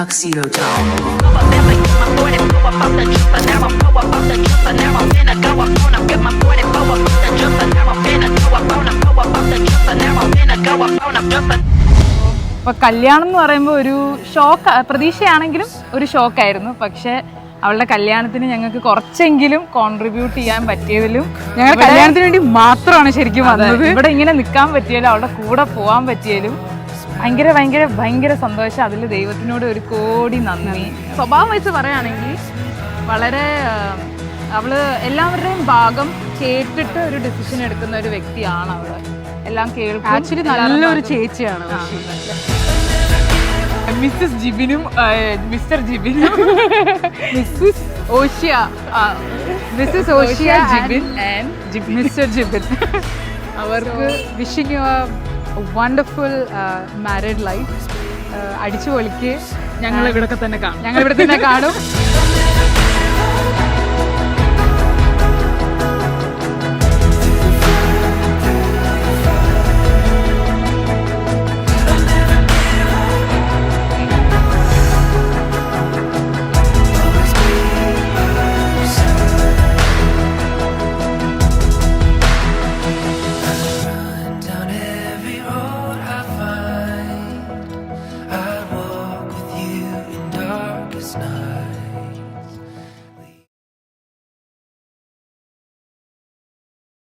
tuxedo tone. അപ്പൊ കല്യാണം എന്ന് പറയുമ്പോൾ ഒരു ഷോക്ക്, പ്രതീക്ഷയാണെങ്കിലും ഒരു ഷോക്കായിരുന്നു. പക്ഷെ അവളുടെ കല്യാണത്തിന് ഞങ്ങൾക്ക് കുറച്ചെങ്കിലും കോൺട്രിബ്യൂട്ട് ചെയ്യാൻ പറ്റിയതിലും, ഞങ്ങൾ കല്യാണത്തിന് വേണ്ടി മാത്രമാണ് ശരിക്കും വന്നത്. ഇവിടെ ഇങ്ങനെ നിൽക്കാൻ പറ്റിയാലും അവളുടെ കൂടെ പോകാൻ പറ്റിയാലും ഭയങ്കര ഭയങ്കര ഭയങ്കര സന്തോഷം. അതിൽ ദൈവത്തിനോട് ഒരു കോടി നന്ദി. സ്വഭാവം വെച്ച് പറയുകയാണെങ്കിൽ വളരെ അവള് എല്ലാവരുടെയും ഭാഗം കേട്ടിട്ട് ഒരു ഡിസിഷൻ എടുക്കുന്ന ഒരു വ്യക്തിയാണ് അവള്. എല്ലാം കേൾക്കും. ആക്ച്വലി നല്ലൊരു ചേച്ചിയാണ്. മിസ്സസ് ജിബിനും മിസ്റ്റർ ജിബിനും Mrs Oshya, Mrs Oshya Jibin and Mr Jibin, അവർക്ക് wishing you a wonderful married life. അടിച്ചു പൊളിക്ക്. ഞങ്ങൾ ഇവിടെ തന്നെ കാണും. ഞങ്ങൾ ഇവിടെ തന്നെ കാണും.